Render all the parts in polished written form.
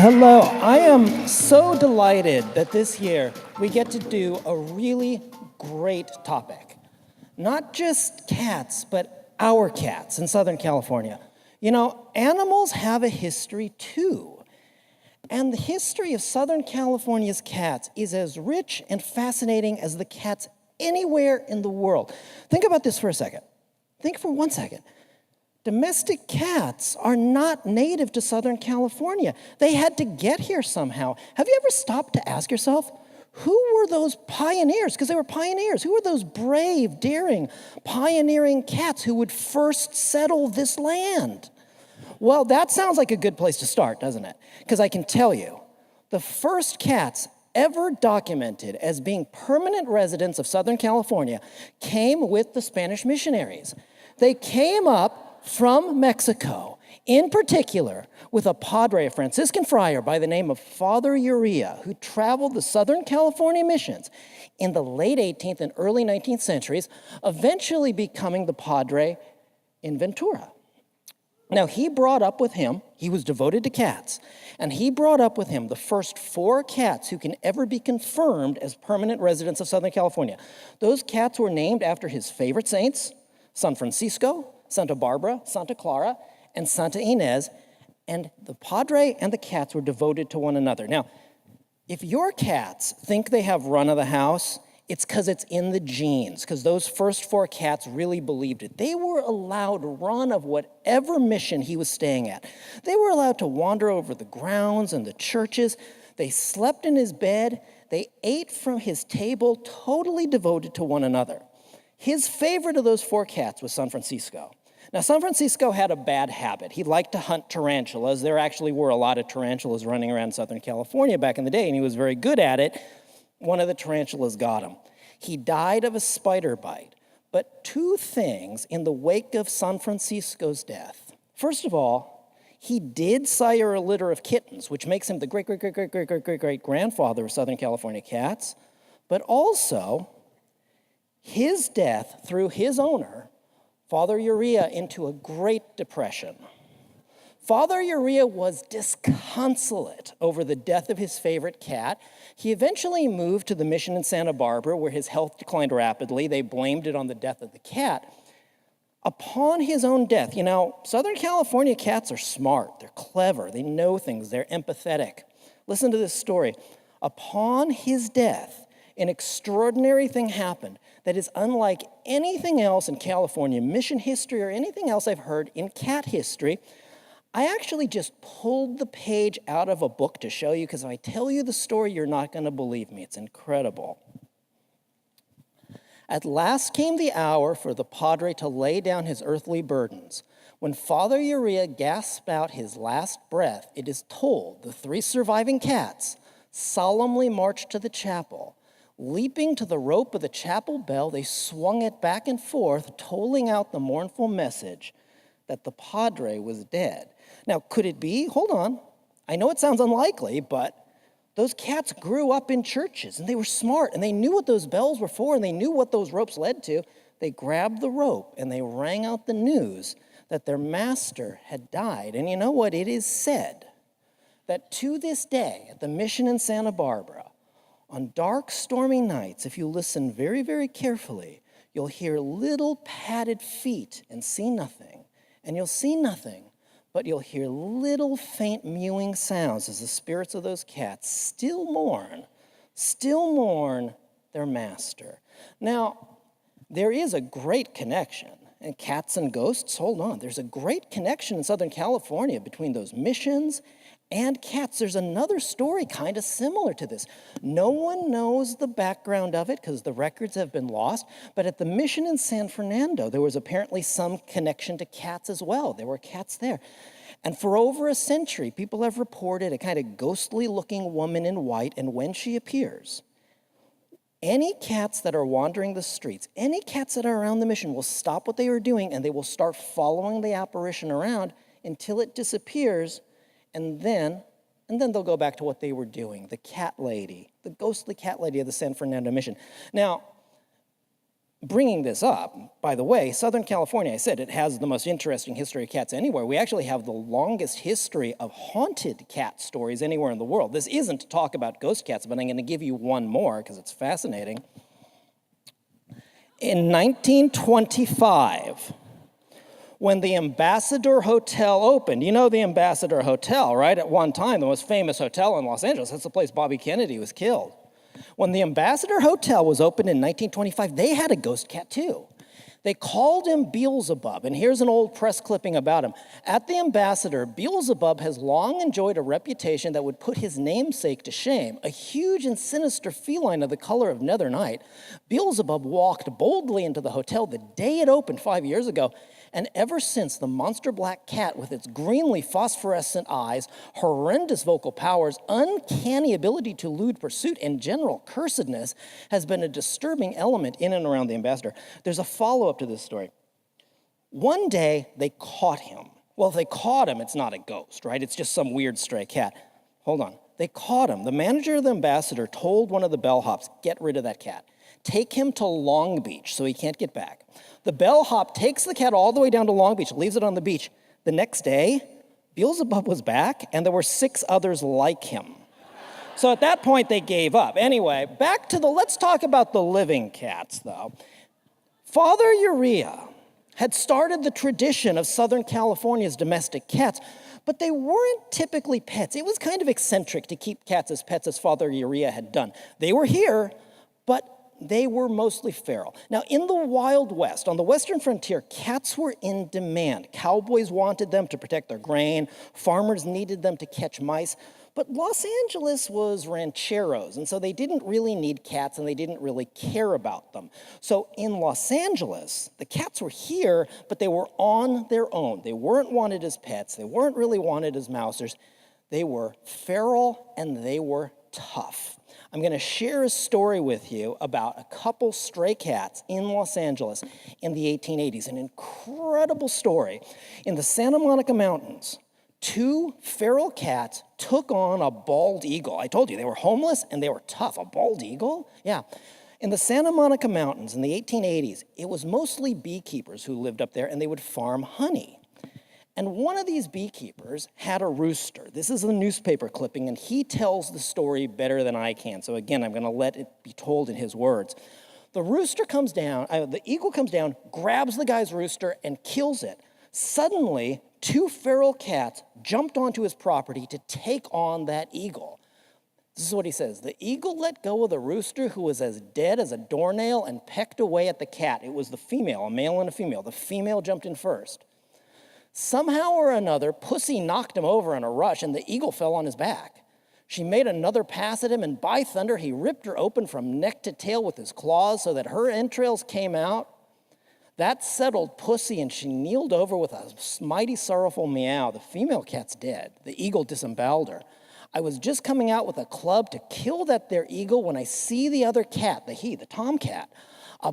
Hello, I am so delighted that this year we get to do a really great topic. Not just cats, but our cats in Southern California. You know, animals have a history too. And the history of Southern California's cats is as rich and fascinating as the cats anywhere in the world. Think about this for a second. Think for 1 second. Domestic cats are not native to Southern California. They had to get here somehow. Have you ever stopped to ask yourself, who were those pioneers? Because they were pioneers. Who were those brave, daring, pioneering cats who would first settle this land? Well, that sounds like a good place to start, doesn't it? Because I can tell you, the first cats ever documented as being permanent residents of Southern California came with the Spanish missionaries. They came up from Mexico, in particular, with a padre, a Franciscan friar by the name of Father Uria, who traveled the Southern California missions in the late 18th and early 19th centuries, eventually becoming the padre in Ventura. Now, he brought up with him, he was devoted to cats, and he brought up with him the first 4 cats who can ever be confirmed as permanent residents of Southern California. Those cats were named after his favorite saints, San Francisco, Santa Barbara, Santa Clara, and Santa Ynez, and the padre and the cats were devoted to one another. Now, if your cats think they have run of the house, it's because it's in the genes, because those first 4 cats really believed it. They were allowed run of whatever mission he was staying at. They were allowed to wander over the grounds and the churches. They slept in his bed. They ate from his table, totally devoted to one another. His favorite of those 4 cats was San Francisco. Now, San Francisco had a bad habit. He liked to hunt tarantulas. There actually were a lot of tarantulas running around Southern California back in the day, and he was very good at it. One of the tarantulas got him. He died of a spider bite. But 2 things in the wake of San Francisco's death. First of all, he did sire a litter of kittens, which makes him the great-great-great-great-great-great-grandfather of Southern California cats. But also, his death threw his owner, Father Uria, into a Great Depression. Father Uria was disconsolate over the death of his favorite cat. He eventually moved to the mission in Santa Barbara, where his health declined rapidly. They blamed it on the death of the cat. Upon his own death, you know, Southern California cats are smart, they're clever, they know things, they're empathetic. Listen to this story. Upon his death, an extraordinary thing happened that is unlike anything else in California mission history or anything else I've heard in cat history. I actually just pulled the page out of a book to show you, because if I tell you the story, you're not going to believe me. It's incredible. At last came the hour for the padre to lay down his earthly burdens. When Father Uria gasped out his last breath, it is told the 3 surviving cats solemnly marched to the chapel. Leaping to the rope of the chapel bell, they swung it back and forth, tolling out the mournful message that the padre was dead. Now, could it be? Hold on. I know it sounds unlikely, but those cats grew up in churches, and they were smart, and they knew what those bells were for, and they knew what those ropes led to. They grabbed the rope, and they rang out the news that their master had died. And you know what? It is said that to this day, at the mission in Santa Barbara, on dark, stormy nights, if you listen very, very carefully, you'll hear little padded feet and see nothing. And you'll see nothing, but you'll hear little faint mewing sounds as the spirits of those cats still mourn their master. Now, there is a great connection. And cats and ghosts, hold on. There's a great connection in Southern California between those missions and cats. There's another story kind of similar to this. No one knows the background of it because the records have been lost, but at the mission in San Fernando, there was apparently some connection to cats as well. There were cats there. And for over a century, people have reported a kind of ghostly-looking woman in white, and when she appears, any cats that are wandering the streets, any cats that are around the mission will stop what they are doing, and they will start following the apparition around until it disappears. And then they'll go back to what they were doing, the cat lady, the ghostly cat lady of the San Fernando mission. Now, bringing this up, by the way, Southern California, I said it has the most interesting history of cats anywhere. We actually have the longest history of haunted cat stories anywhere in the world. This isn't to talk about ghost cats, but I'm going to give you one more because it's fascinating. In 1925, when the Ambassador Hotel opened, you know the Ambassador Hotel, right? At one time, the most famous hotel in Los Angeles. That's the place Bobby Kennedy was killed. When the Ambassador Hotel was opened in 1925, they had a ghost cat too. They called him Beelzebub, and here's an old press clipping about him. At the Ambassador, Beelzebub has long enjoyed a reputation that would put his namesake to shame. A huge and sinister feline of the color of nether night, Beelzebub walked boldly into the hotel the day it opened 5 years ago, and ever since, the monster black cat with its greenly phosphorescent eyes, horrendous vocal powers, uncanny ability to elude pursuit, and general cursedness has been a disturbing element in and around the Ambassador. There's a follow-up to this story. One day, they caught him. Well, if they caught him, it's not a ghost, right? It's just some weird stray cat. Hold on. They caught him. The manager of the Ambassador told one of the bellhops, get rid of that cat. Take him to Long Beach so he can't get back. The bellhop takes the cat all the way down to Long Beach, leaves it on the beach. The next day, Beelzebub was back, and there were 6 others like him. So at that point, they gave up. Anyway, let's talk about the living cats, though. Father Urea had started the tradition of Southern California's domestic cats, but they weren't typically pets. It was kind of eccentric to keep cats as pets as Father Urea had done. They were here, but they were mostly feral. Now, in the Wild West, on the western frontier, cats were in demand. Cowboys wanted them to protect their grain. Farmers needed them to catch mice. But Los Angeles was rancheros, and so they didn't really need cats, and they didn't really care about them. So in Los Angeles, the cats were here, but they were on their own. They weren't wanted as pets. They weren't really wanted as mousers. They were feral, and they were tough. I'm going to share a story with you about a couple stray cats in Los Angeles in the 1880s. An incredible story. In the Santa Monica Mountains, 2 feral cats took on a bald eagle. I told you, they were homeless and they were tough. A bald eagle? Yeah. In the Santa Monica Mountains in the 1880s, it was mostly beekeepers who lived up there, and they would farm honey. And one of these beekeepers had a rooster. This is a newspaper clipping, and he tells the story better than I can. So again, I'm going to let it be told in his words. The eagle comes down, grabs the guy's rooster, and kills it. Suddenly, 2 feral cats jumped onto his property to take on that eagle. This is what he says. The eagle let go of the rooster, who was as dead as a doornail, and pecked away at the cat. It was the female, a male and a female. The female jumped in first. Somehow or another, Pussy knocked him over in a rush, and the eagle fell on his back. She made another pass at him, and by thunder, he ripped her open from neck to tail with his claws so that her entrails came out. That settled Pussy, and she kneeled over with a mighty sorrowful meow. The female cat's dead. The eagle disemboweled her. I was just coming out with a club to kill that there eagle when I see the other cat, the tomcat,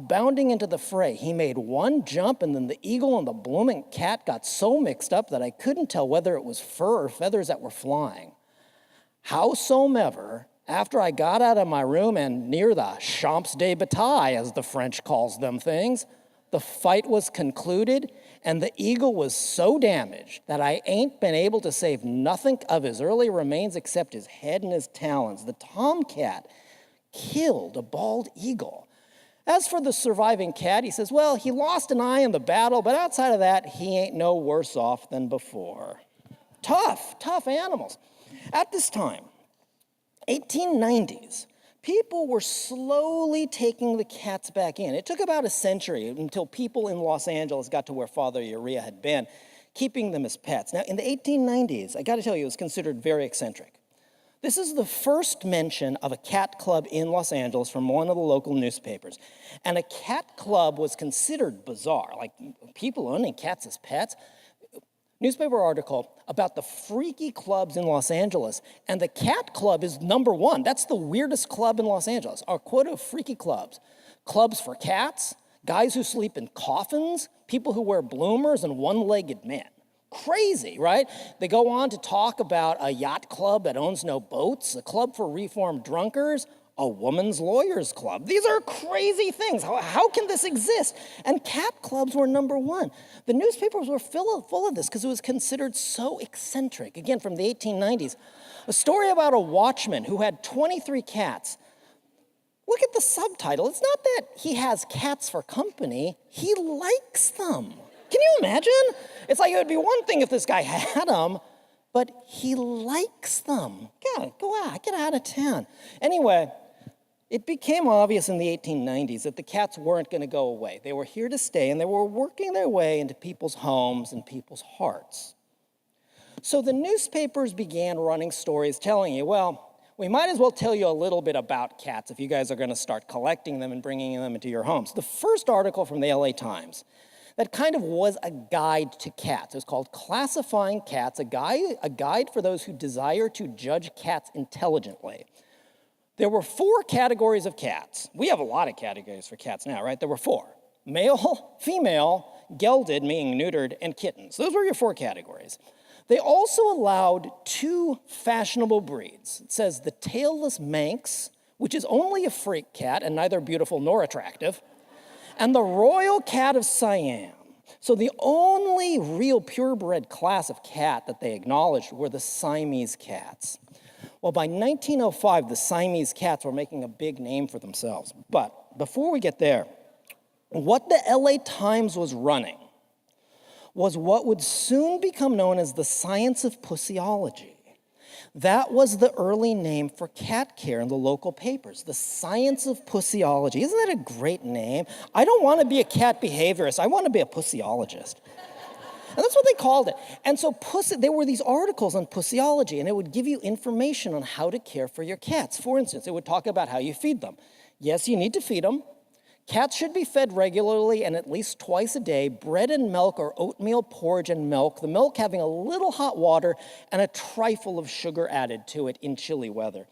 bounding into the fray. He made one jump, and then the eagle and the blooming cat got so mixed up that I couldn't tell whether it was fur or feathers that were flying. Howsomever, after I got out of my room and near the Champs de Bataille, as the French calls them things, the fight was concluded, and the eagle was so damaged that I ain't been able to save nothing of his early remains except his head and his talons. The tomcat killed a bald eagle. As for the surviving cat, he says, well, he lost an eye in the battle, but outside of that, he ain't no worse off than before. Tough animals. At this time, 1890s, people were slowly taking the cats back in. It took about a century until people in Los Angeles got to where Father Urea had been, keeping them as pets. Now, in the 1890s, I got to tell you, it was considered very eccentric. This is the first mention of a cat club in Los Angeles from one of the local newspapers. And a cat club was considered bizarre, like people owning cats as pets. Newspaper article about the freaky clubs in Los Angeles, and the cat club is number 1. That's the weirdest club in Los Angeles. Our quota of freaky clubs. Clubs for cats, guys who sleep in coffins, people who wear bloomers, and one-legged men. Crazy, right? They go on to talk about a yacht club that owns no boats, a club for reformed drunkards, a women's lawyers club. These are crazy things. How can this exist? And cat clubs were number one. The newspapers were full of this because it was considered so eccentric. Again, from the 1890s, a story about a watchman who had 23 cats. Look at the subtitle. It's not that he has cats for company. He likes them. Can you imagine? It's like it would be one thing if this guy had them, but he likes them. Yeah, go out, get out of town. Anyway, it became obvious in the 1890s that the cats weren't going to go away. They were here to stay, and they were working their way into people's homes and people's hearts. So the newspapers began running stories telling you, well, we might as well tell you a little bit about cats if you guys are going to start collecting them and bringing them into your homes. The first article from the LA Times that kind of was a guide to cats. It was called Classifying Cats, a guide for those who desire to judge cats intelligently. There were 4 categories of cats. We have a lot of categories for cats now, right? There were 4. Male, female, gelded, meaning neutered, and kittens. Those were your 4 categories. They also allowed 2 fashionable breeds. It says the tailless Manx, which is only a freak cat and neither beautiful nor attractive, and the royal cat of Siam. So the only real purebred class of cat that they acknowledged were the Siamese cats. Well, by 1905, the Siamese cats were making a big name for themselves. But before we get there, what the LA Times was running was what would soon become known as the science of pussyology. That was the early name for cat care in the local papers, the science of pussyology. Isn't that a great name? I don't want to be a cat behaviorist. I want to be a pussyologist. And that's what they called it. And so there were these articles on pussyology, and it would give you information on how to care for your cats. For instance, it would talk about how you feed them. Yes, you need to feed them. Cats should be fed regularly and at least twice a day, bread and milk or oatmeal porridge and milk, the milk having a little hot water and a trifle of sugar added to it in chilly weather.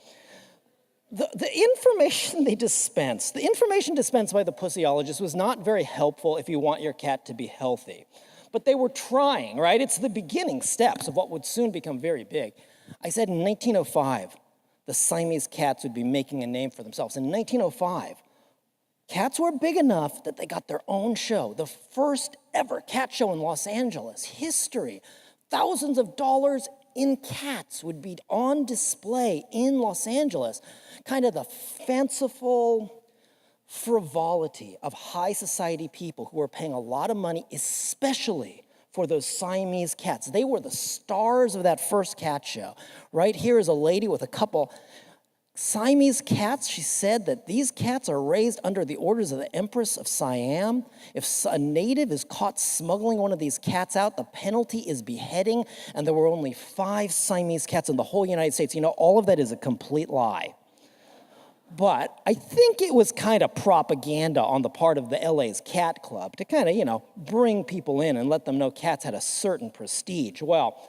The information they dispensed, the information dispensed by the pussyologist was not very helpful if you want your cat to be healthy. But they were trying, right? It's the beginning steps of what would soon become very big. I said in 1905, the Siamese cats would be making a name for themselves. In 1905, cats were big enough that they got their own show, the first ever cat show in Los Angeles. History. Thousands of dollars in cats would be on display in Los Angeles. Kind of the fanciful frivolity of high society people who were paying a lot of money, especially for those Siamese cats. They were the stars of that first cat show. Right here is a lady with a couple Siamese cats. She said that these cats are raised under the orders of the Empress of Siam. If a native is caught smuggling one of these cats out, the penalty is beheading, and there were only 5 Siamese cats in the whole United States. You know, all of that is a complete lie. But I think it was kind of propaganda on the part of the LA's Cat Club to kind of, bring people in and let them know cats had a certain prestige. Well,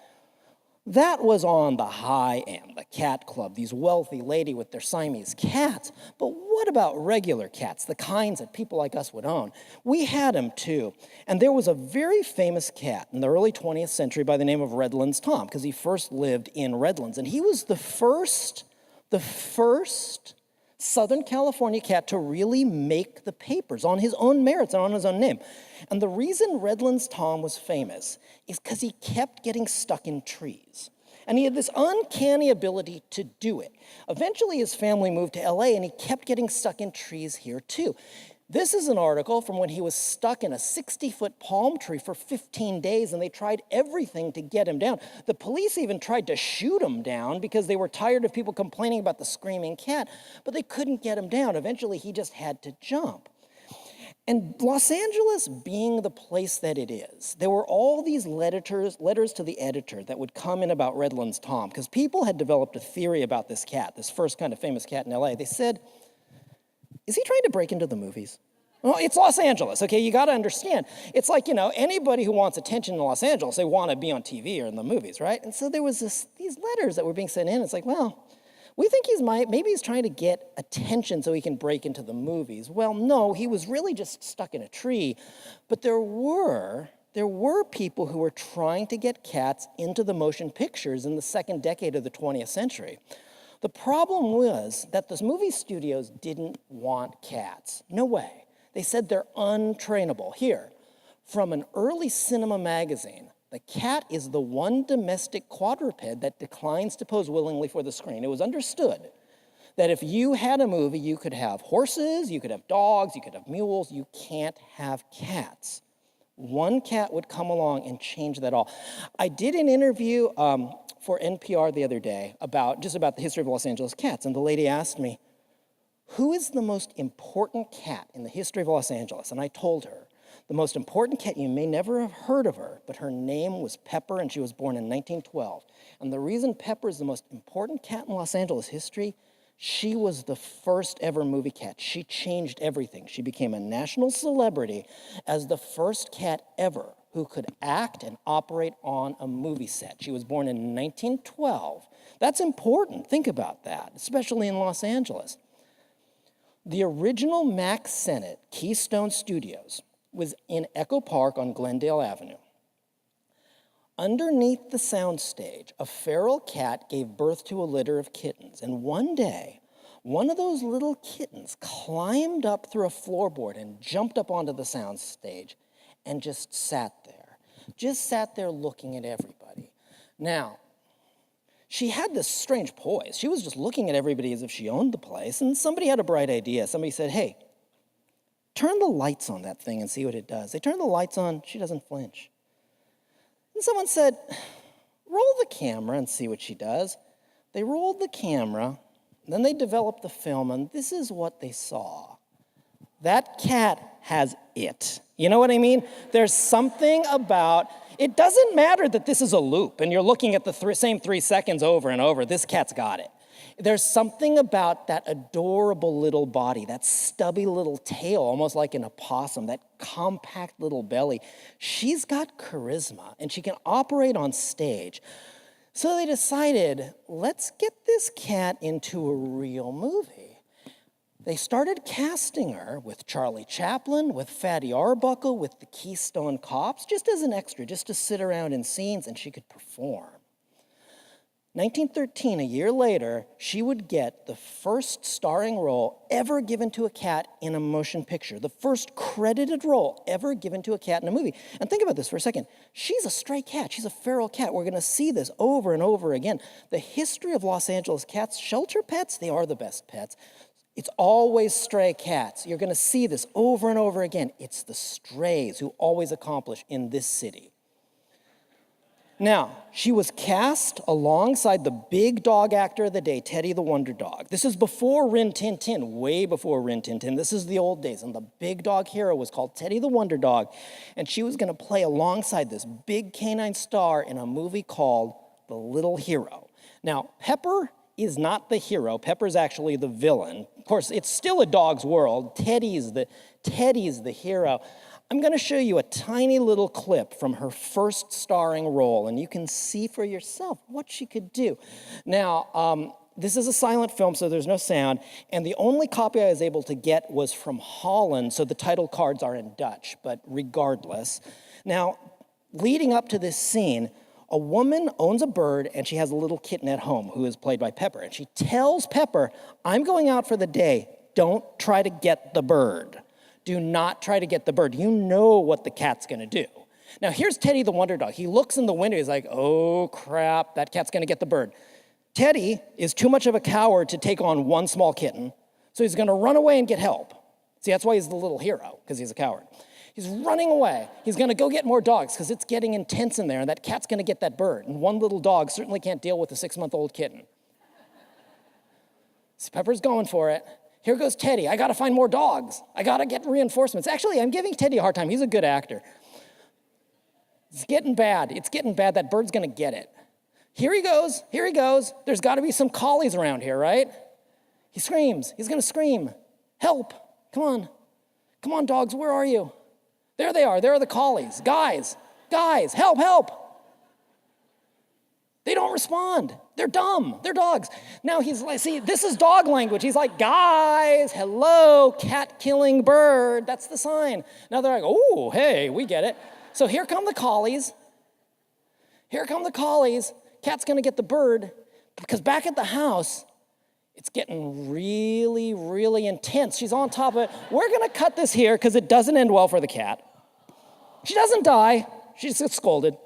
that was on the high end, the Cat Club, these wealthy ladies with their Siamese cats. But what about regular cats, the kinds that people like us would own? We had them too. And there was a very famous cat in the early 20th century by the name of Redlands Tom, because he first lived in Redlands. And he was the first Southern California cat to really make the papers on his own merits and on his own name. And the reason Redlands Tom was famous is because he kept getting stuck in trees. And he had this uncanny ability to do it. Eventually his family moved to LA and he kept getting stuck in trees here too. This is an article from when he was stuck in a 60-foot palm tree for 15 days, and they tried everything to get him down. The police even tried to shoot him down because they were tired of people complaining about the screaming cat, but they couldn't get him down. Eventually, he just had to jump. And Los Angeles being the place that it is, there were all these letters to the editor that would come in about Redlands Tom, because people had developed a theory about this cat, this first kind of famous cat in LA. They said, is he trying to break into the movies? Well, it's Los Angeles, okay? You got to understand. It's like, anybody who wants attention in Los Angeles, they want to be on TV or in the movies, right? And so there was these letters that were being sent in. It's like, well, we think maybe he's trying to get attention so he can break into the movies. Well, no, he was really just stuck in a tree. But there were people who were trying to get cats into the motion pictures in the second decade of the 20th century. The problem was that the movie studios didn't want cats. No way. They said they're untrainable. Here, from an early cinema magazine, the cat is the one domestic quadruped that declines to pose willingly for the screen. It was understood that if you had a movie, you could have horses, you could have dogs, you could have mules, you can't have cats. One cat would come along and change that all. I did an interview for NPR the other day about the history of Los Angeles cats, and the lady asked me, who is the most important cat in the history of Los Angeles? And I told her, the most important cat, you may never have heard of her, but her name was Pepper, and she was born in 1912. And the reason Pepper is the most important cat in Los Angeles history, she was the first ever movie cat. She changed everything. She became a national celebrity as the first cat ever who could act and operate on a movie set. She was born in 1912. That's important. Think about that, especially in Los Angeles. The original Mack Sennett Keystone Studios was in Echo Park on Glendale Avenue. Underneath the soundstage, a feral cat gave birth to a litter of kittens, and one day, one of those little kittens climbed up through a floorboard and jumped up onto the soundstage and just sat there looking at everybody. Now, she had this strange poise. She was just looking at everybody as if she owned the place, and somebody had a bright idea. Somebody said, hey, turn the lights on that thing and see what it does. They turn the lights on, she doesn't flinch. And someone said, roll the camera and see what she does. They rolled the camera, then they developed the film, and this is what they saw. That cat has it. You know what I mean? There's something about, it doesn't matter that this is a loop and you're looking at the same 3 seconds over and over. This cat's got it. There's something about that adorable little body, that stubby little tail, almost like an opossum, that compact little belly. She's got charisma, and she can operate on stage. So they decided, let's get this cat into a real movie. They started casting her with Charlie Chaplin, with Fatty Arbuckle, with the Keystone Cops, just as an extra, just to sit around in scenes, and she could perform. 1913, a year later, she would get the first starring role ever given to a cat in a motion picture, the first credited role ever given to a cat in a movie. And think about this for a second. She's a stray cat. She's a feral cat. We're going to see this over and over again. The history of Los Angeles cats, shelter pets, they are the best pets. It's always stray cats. You're going to see this over and over again. It's the strays who always accomplish in this city. Now, she was cast alongside the big dog actor of the day, Teddy the Wonder Dog. This is before Rin Tin Tin, way before Rin Tin Tin. This is the old days, and the big dog hero was called Teddy the Wonder Dog, and she was going to play alongside this big canine star in a movie called The Little Hero. Now, Pepper is not the hero. Pepper's actually the villain. Of course, it's still a dog's world. Teddy's the hero. I'm going to show you a tiny little clip from her first starring role, and you can see for yourself what she could do. Now, this is a silent film, so there's no sound, and the only copy I was able to get was from Holland, so the title cards are in Dutch, but regardless. Now, leading up to this scene, a woman owns a bird, and she has a little kitten at home who is played by Pepper, and she tells Pepper, I'm going out for the day. Don't try to get the bird. Do not try to get the bird. You know what the cat's going to do. Now, here's Teddy the Wonder Dog. He looks in the window. He's like, oh, crap, that cat's going to get the bird. Teddy is too much of a coward to take on one small kitten, so he's going to run away and get help. See, that's why he's the little hero, because he's a coward. He's running away. He's going to go get more dogs, because it's getting intense in there, and that cat's going to get that bird. And one little dog certainly can't deal with a 6-month-old kitten. So Pepper's going for it. Here goes Teddy. I got to find more dogs. I got to get reinforcements. Actually, I'm giving Teddy a hard time. He's a good actor. It's getting bad. It's getting bad. That bird's going to get it. Here he goes. Here he goes. There's got to be some collies around here, right? He screams. He's going to scream. Help. Come on. Come on, dogs. Where are you? There they are. There are the collies. Guys. Help, help. They don't respond. They're dumb. They're dogs. Now he's like, see, this is dog language. He's like, guys, hello, cat-killing bird. That's the sign. Now they're like, oh, hey, we get it. So here come the collies. Here come the collies. Cat's going to get the bird because back at the house, It's getting really, really intense. She's on top of it. We're gonna cut this here because it doesn't end well for the cat. She doesn't die, she just gets scolded.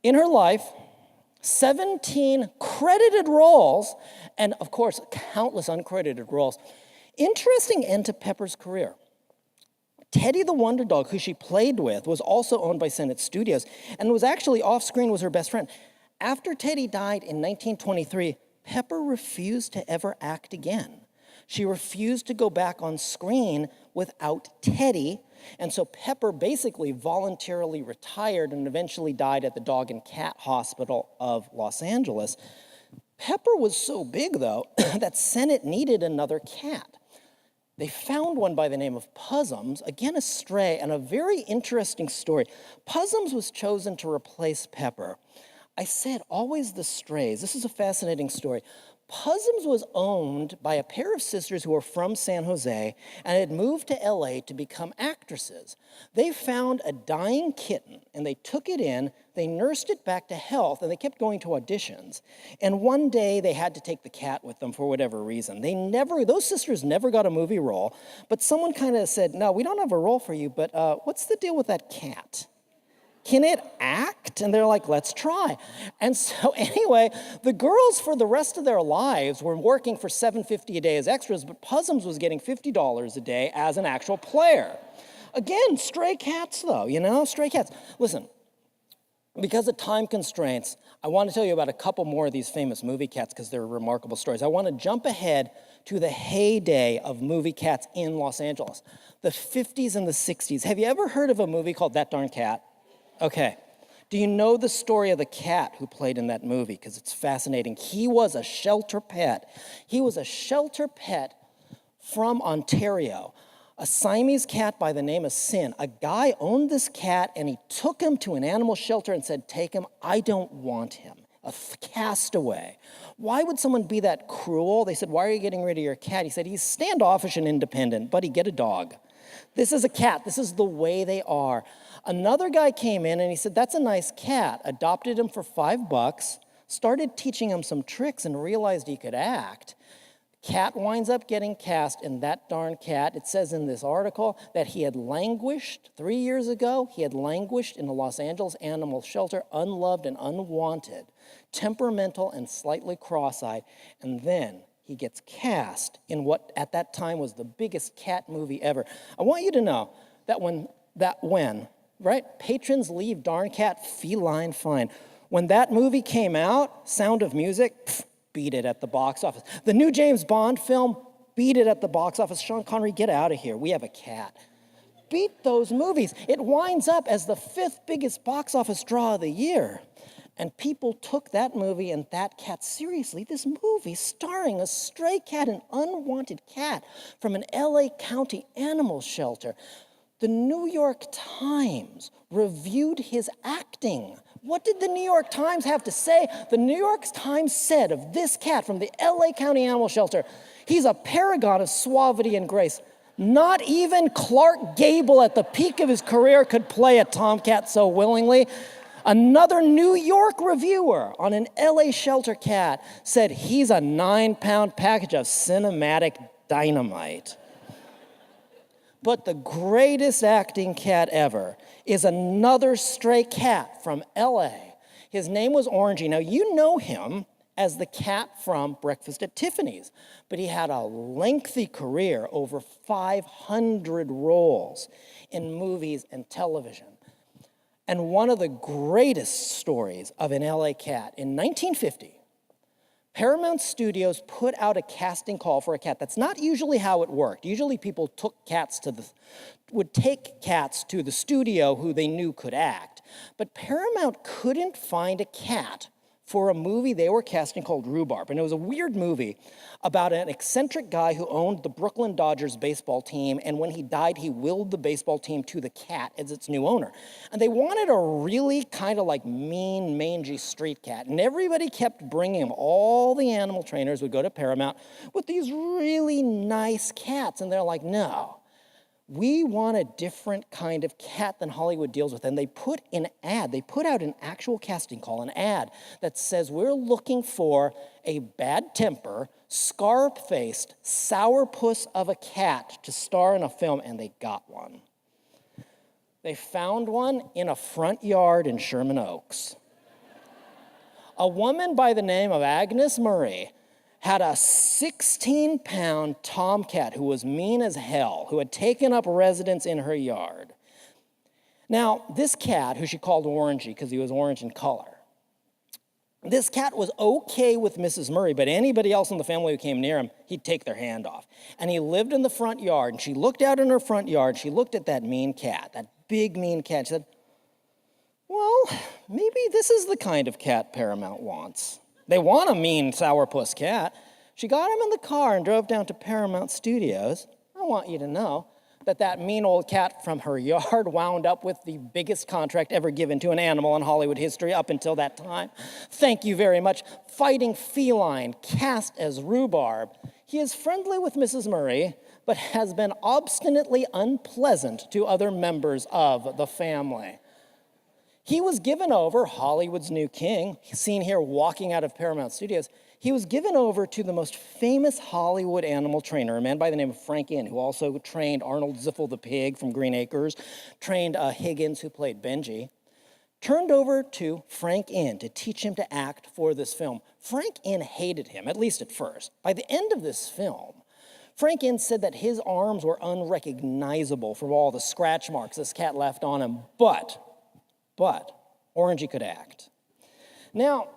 In her life, 17 credited roles, and of course, countless uncredited roles. Interesting end to Pepper's career. Teddy the Wonder Dog, who she played with, was also owned by Senate Studios, and was actually off-screen was her best friend. After Teddy died in 1923, Pepper refused to ever act again. She refused to go back on screen without Teddy, and so Pepper basically voluntarily retired and eventually died at the Dog and Cat Hospital of Los Angeles. Pepper was so big, though, that Senate needed another cat. They found one by the name of Puzzums, again a stray, and a very interesting story. Puzzums was chosen to replace Pepper. I said always the strays. This is a fascinating story. Puzzums was owned by a pair of sisters who were from San Jose and had moved to LA to become actresses. They found a dying kitten and they took it in, they nursed it back to health, and they kept going to auditions. And one day they had to take the cat with them for whatever reason. Those sisters never got a movie role, but someone kind of said, no, we don't have a role for you, but what's the deal with that cat? Can it act? And they're like, let's try. And so anyway, the girls for the rest of their lives were working for $7.50 a day as extras, but Puzzums was getting $50 a day as an actual player. Again, stray cats though, stray cats. Listen, because of time constraints, I want to tell you about a couple more of these famous movie cats because they're remarkable stories. I want to jump ahead to the heyday of movie cats in Los Angeles, the 50s and the 60s. Have you ever heard of a movie called That Darn Cat? Okay. Do you know the story of the cat who played in that movie? Because it's fascinating. He was a shelter pet. He was a shelter pet from Ontario. A Siamese cat by the name of Sin. A guy owned this cat and he took him to an animal shelter and said, take him, I don't want him. A castaway. Why would someone be that cruel? They said, why are you getting rid of your cat? He said, he's standoffish and independent, buddy, get a dog. This is a cat. This is the way they are. Another guy came in and he said, that's a nice cat. Adopted him for $5, started teaching him some tricks and realized he could act. Cat winds up getting cast in That Darn Cat. It says in this article that he had languished 3 years ago. He had languished in a Los Angeles animal shelter, unloved and unwanted, temperamental and slightly cross-eyed. And then he gets cast in what at that time was the biggest cat movie ever. I want you to know that when, right, patrons leave Darn Cat feline fine. When that movie came out, Sound of Music, beat it at the box office. The new James Bond film, beat it at the box office. Sean Connery, get out of here. We have a cat. Beat those movies. It winds up as the 5th biggest box office draw of the year. And people took that movie and That Cat seriously. This movie starring a stray cat, an unwanted cat from an LA County animal shelter. The New York Times reviewed his acting. What did the New York Times have to say? The New York Times said of this cat from the LA County Animal Shelter, he's a paragon of suavity and grace. Not even Clark Gable at the peak of his career could play a tomcat so willingly. Another New York reviewer on an LA shelter cat said he's a 9-pound package of cinematic dynamite. But the greatest acting cat ever is another stray cat from LA. His name was Orangey. Now, you know him as the cat from Breakfast at Tiffany's, but he had a lengthy career, over 500 roles in movies and television. And one of the greatest stories of an LA cat, in 1950, Paramount Studios put out a casting call for a cat. That's not usually how it worked. Usually people would take cats to the studio who they knew could act. But Paramount couldn't find a cat for a movie they were casting called Rhubarb. And it was a weird movie about an eccentric guy who owned the Brooklyn Dodgers baseball team, and when he died, he willed the baseball team to the cat as its new owner. And they wanted a really kind of like mean, mangy street cat, and everybody kept bringing him. All the animal trainers would go to Paramount with these really nice cats, and they're like, no, we want a different kind of cat than Hollywood deals with. And they put out an actual casting call, an ad that says we're looking for a bad temper, scarf-faced, sourpuss of a cat to star in a film, and they got one. They found one in a front yard in Sherman Oaks. A woman by the name of Agnes Murray had a 16-pound tomcat who was mean as hell, who had taken up residence in her yard. Now, this cat, who she called Orangey because he was orange in color, this cat was okay with Mrs. Murray, but anybody else in the family who came near him, he'd take their hand off. And he lived in the front yard, and she looked out in her front yard, she looked at that mean cat, that big mean cat, she said, well, maybe this is the kind of cat Paramount wants. They want a mean sourpuss cat. She got him in the car and drove down to Paramount Studios. I want you to know that mean old cat from her yard wound up with the biggest contract ever given to an animal in Hollywood history up until that time. Thank you very much. Fighting feline, cast as rhubarb. He is friendly with Mrs. Murray, but has been obstinately unpleasant to other members of the family. He was given over, Hollywood's new king, seen here walking out of Paramount Studios, he was given over to the most famous Hollywood animal trainer, a man by the name of Frank Inn, who also trained Arnold Ziffel the pig from Green Acres, trained Higgins, who played Benji, turned over to Frank Inn to teach him to act for this film. Frank Inn hated him, at least at first. By the end of this film, Frank Inn said that his arms were unrecognizable from all the scratch marks this cat left on him, but Orangey could act. Now,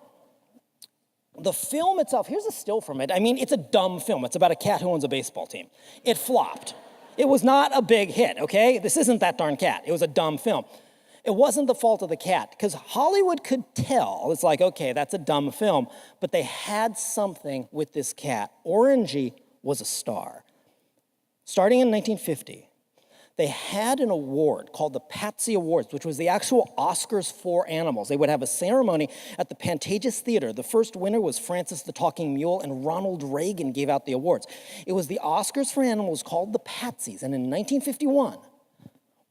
the film itself, here's a still from it. I mean, it's a dumb film. It's about a cat who owns a baseball team. It flopped. It was not a big hit, okay? This isn't that darn cat. It was a dumb film. It wasn't the fault of the cat, because Hollywood could tell. It's like, okay, that's a dumb film, but they had something with this cat. Orangey was a star. Starting in 1950, they had an award called the Patsy Awards, which was the actual Oscars for animals. They would have a ceremony at the Pantages Theater. The first winner was Francis the Talking Mule, and Ronald Reagan gave out the awards. It was the Oscars for animals called the Patsies, and in 1951,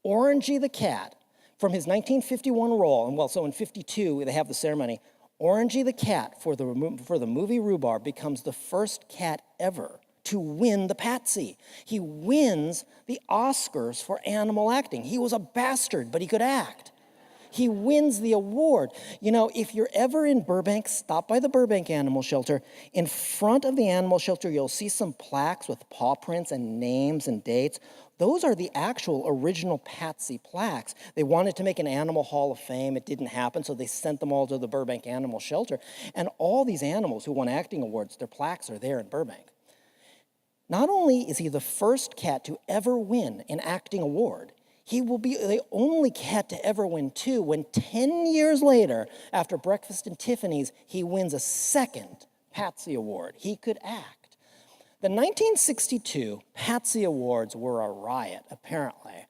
Orangey the cat, from his 1951 role, and well, so in 52, they have the ceremony, Orangey the cat for the movie Rhubarb becomes the first cat ever to win the Patsy. He wins the Oscars for animal acting. He was a bastard, but he could act. He wins the award. You know, if you're ever in Burbank, stop by the Burbank Animal Shelter. In front of the animal shelter, you'll see some plaques with paw prints and names and dates. Those are the actual original Patsy plaques. They wanted to make an Animal Hall of Fame. It didn't happen, so they sent them all to the Burbank Animal Shelter. And all these animals who won acting awards, their plaques are there in Burbank. Not only is he the first cat to ever win an acting award, he will be the only cat to ever win two when 10 years later, after Breakfast at Tiffany's, he wins a second Patsy Award. He could act. The 1962 Patsy Awards were a riot, apparently.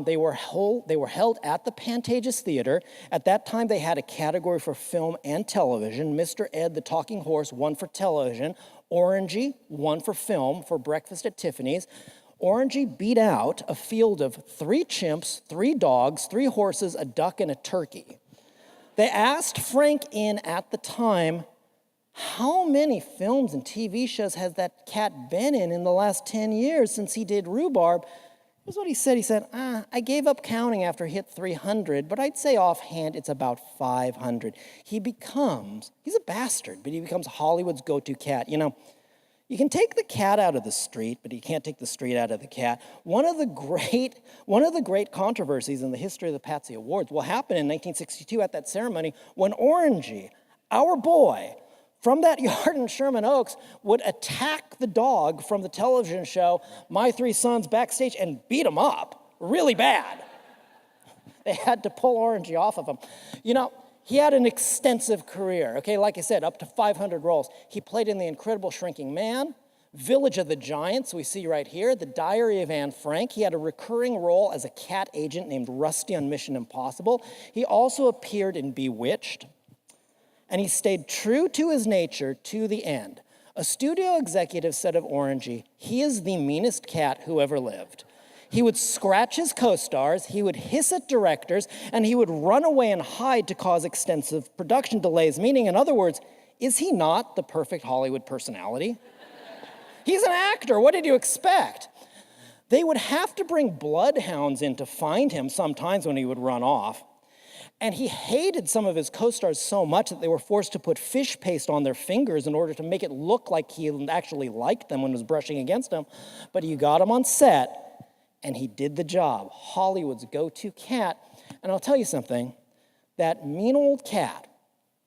They were held at the Pantages Theater. At that time, they had a category for film and television. Mr. Ed the Talking Horse won for television. Orangey won for film for Breakfast at Tiffany's. Orangey beat out a field of 3 chimps, 3 dogs, 3 horses, a duck, and a turkey. They asked Frank Inn at the time, how many films and TV shows has that cat been in the last 10 years since he did Rhubarb? Here's what he said. He said, I gave up counting after hit 300, but I'd say offhand it's about 500. He's a bastard, but he becomes Hollywood's go-to cat. You know, you can take the cat out of the street, but you can't take the street out of the cat. One of the great controversies in the history of the Patsy Awards will happen in 1962 at that ceremony when Orangey, our boy, from that yard in Sherman Oaks, would attack the dog from the television show My Three Sons backstage and beat him up really bad. They had to pull Orangey off of him. You know, he had an extensive career, okay? Like I said, up to 500 roles. He played in The Incredible Shrinking Man, Village of the Giants, we see right here, The Diary of Anne Frank. He had a recurring role as a cat agent named Rusty on Mission Impossible. He also appeared in Bewitched. And he stayed true to his nature to the end. A studio executive said of Orangey, he is the meanest cat who ever lived. He would scratch his co-stars, he would hiss at directors, and he would run away and hide to cause extensive production delays. Meaning, in other words, is he not the perfect Hollywood personality? He's an actor. What did you expect? They would have to bring bloodhounds in to find him sometimes when he would run off. And he hated some of his co-stars so much that they were forced to put fish paste on their fingers in order to make it look like he actually liked them when he was brushing against them. But you got him on set, and he did the job. Hollywood's go-to cat. And I'll tell you something, that mean old cat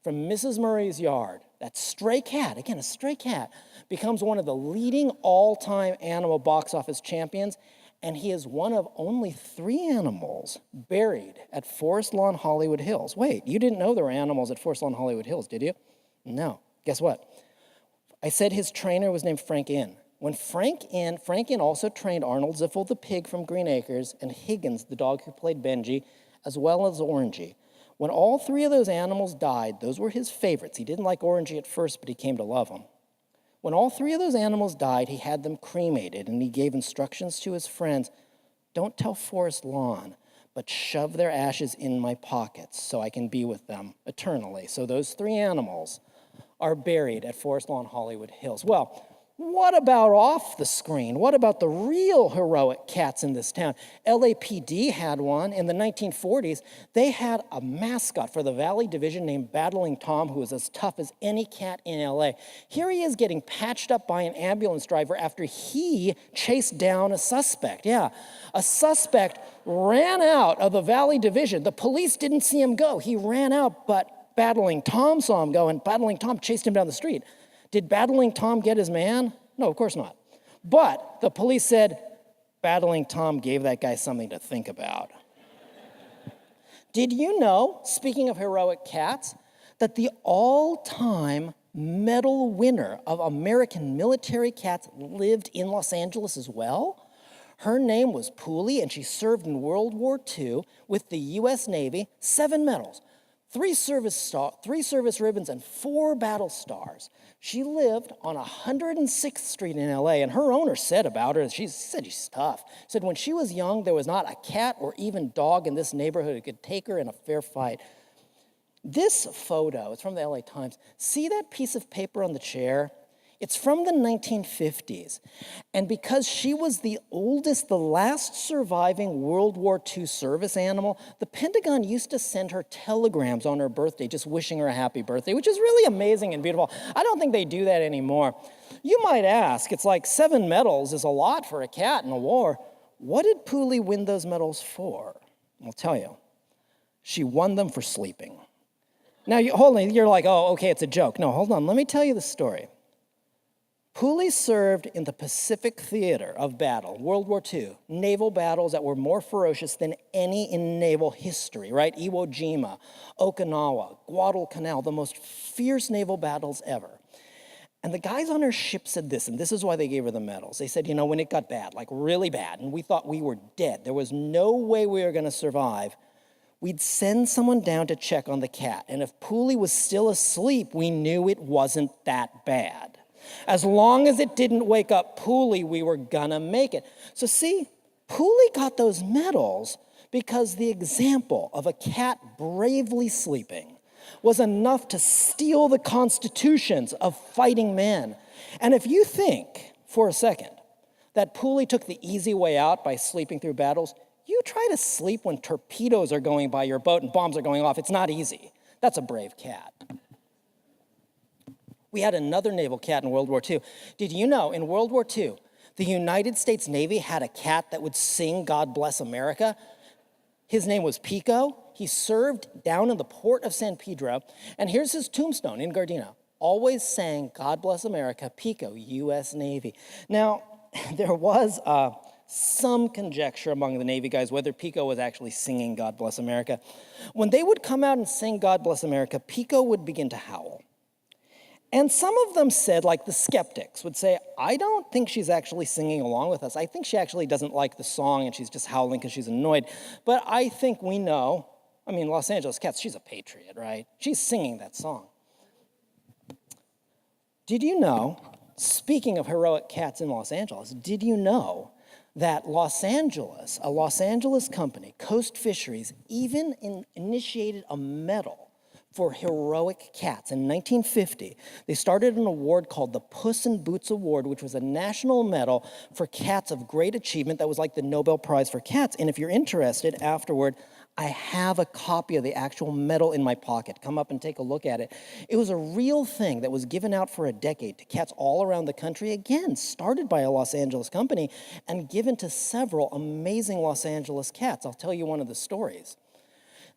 from Mrs. Murray's yard, that stray cat, again, a stray cat, becomes one of the leading all-time animal box office champions, and he is one of only 3 animals buried at Forest Lawn Hollywood Hills. Wait, you didn't know there were animals at Forest Lawn Hollywood Hills, did you? No. Guess what? I said his trainer was named Frank Inn. When Frank Inn also trained Arnold Ziffel the pig from Green Acres and Higgins, the dog who played Benji, as well as Orangey. When all 3 of those animals died, those were his favorites. He didn't like Orangey at first, but he came to love him. When all 3 of those animals died, he had them cremated, and he gave instructions to his friends, don't tell Forest Lawn, but shove their ashes in my pockets so I can be with them eternally. So those 3 animals are buried at Forest Lawn Hollywood Hills. Well, what about off the screen? What about the real heroic cats in this town? LAPD had one in the 1940s. They had a mascot for the Valley Division named Battling Tom, who was as tough as any cat in LA. Here he is getting patched up by an ambulance driver after he chased down a suspect. Yeah, a suspect ran out of the Valley Division. The police didn't see him go. He ran out, but Battling Tom saw him go, and Battling Tom chased him down the street. Did Battling Tom get his man? No, of course not. But the police said, Battling Tom gave that guy something to think about. Did you know, speaking of heroic cats, that the all-time medal winner of American military cats lived in Los Angeles as well? Her name was Pooley, and she served in World War II with the U.S. Navy, 7 medals. 3 service ribbons, and 4 battle stars. She lived on 106th Street in LA, and her owner said about her, she said she's tough. Said when she was young, there was not a cat or even dog in this neighborhood who could take her in a fair fight. This photo, it's from the LA Times. See that piece of paper on the chair? It's from the 1950s. And because she was the oldest, the last surviving World War II service animal, the Pentagon used to send her telegrams on her birthday, just wishing her a happy birthday, which is really amazing and beautiful. I don't think they do that anymore. You might ask, it's like 7 medals is a lot for a cat in a war. What did Pooley win those medals for? I'll tell you. She won them for sleeping. Now, hold on, you're like, oh, okay, it's a joke. No, hold on, let me tell you the story. Pooley served in the Pacific Theater of Battle, World War II, naval battles that were more ferocious than any in naval history, right? Iwo Jima, Okinawa, Guadalcanal, the most fierce naval battles ever. And the guys on her ship said this, and this is why they gave her the medals. They said, you know, when it got bad, like really bad, and we thought we were dead, there was no way we were going to survive, we'd send someone down to check on the cat. And if Pooley was still asleep, we knew it wasn't that bad. As long as it didn't wake up Pooley, we were gonna make it. So see, Pooley got those medals because the example of a cat bravely sleeping was enough to steal the constitutions of fighting men. And if you think for a second that Pooley took the easy way out by sleeping through battles, you try to sleep when torpedoes are going by your boat and bombs are going off. It's not easy. That's a brave cat. We had another naval cat in World War II. Did you know, in World War II, the United States Navy had a cat that would sing God Bless America? His name was Pico. He served down in the port of San Pedro. And here's his tombstone in Gardena. Always sang God Bless America, Pico, U.S. Navy. Now, there was some conjecture among the Navy guys whether Pico was actually singing God Bless America. When they would come out and sing God Bless America, Pico would begin to howl. And some of them said, like the skeptics would say, I don't think she's actually singing along with us. I think she actually doesn't like the song and she's just howling because she's annoyed. But I think we know, I mean, Los Angeles Cats, she's a patriot, right? She's singing that song. Did you know, speaking of heroic cats in Los Angeles, did you know that a Los Angeles company, Coast Fisheries, even initiated a medal for heroic cats. In 1950, they started an award called the Puss in Boots Award, which was a national medal for cats of great achievement. That was like the Nobel Prize for cats. And if you're interested, afterward, I have a copy of the actual medal in my pocket. Come up and take a look at it. It was a real thing that was given out for a decade to cats all around the country, again, started by a Los Angeles company and given to several amazing Los Angeles cats. I'll tell you one of the stories.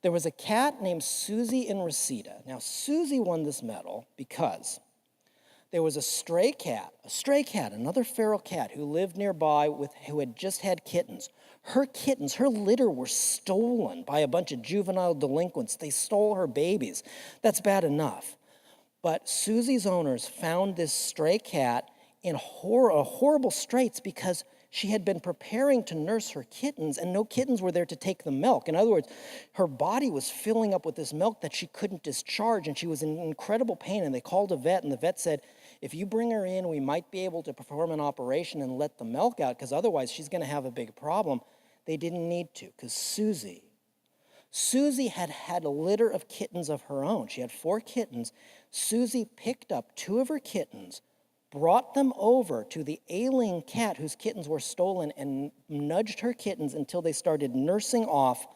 There was a cat named Susie in Reseda. Now, Susie won this medal because there was a stray cat, another feral cat who lived nearby who had just had kittens. Her kittens, her litter were stolen by a bunch of juvenile delinquents. They stole her babies. That's bad enough. But Susie's owners found this stray cat in horrible straits because she had been preparing to nurse her kittens, and no kittens were there to take the milk. In other words, her body was filling up with this milk that she couldn't discharge, and she was in incredible pain, and they called a vet, and the vet said, if you bring her in, we might be able to perform an operation and let the milk out, because otherwise she's going to have a big problem. They didn't need to, because Susie had had a litter of kittens of her own. She had 4 kittens. Susie picked up 2 of her kittens, brought them over to the ailing cat whose kittens were stolen, and nudged her kittens until they started nursing off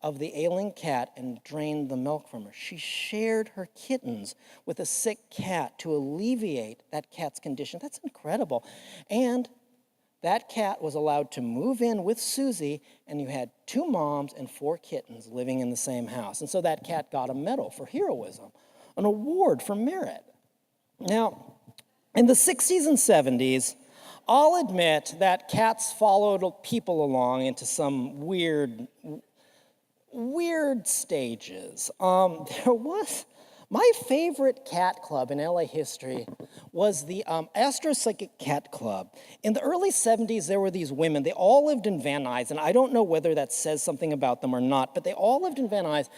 of the ailing cat and drained the milk from her. She shared her kittens with a sick cat to alleviate that cat's condition. That's incredible. And that cat was allowed to move in with Susie, and you had 2 moms and 4 kittens living in the same house. And so that cat got a medal for heroism, an award for merit. Now, in the 60s and 70s, I'll admit that cats followed people along into some weird stages. There was, my favorite cat club in LA history was the Astropsychic Cat Club. In the early 70s, there were these women. They all lived in Van Nuys, and I don't know whether that says something about them or not, but they all lived in Van Nuys.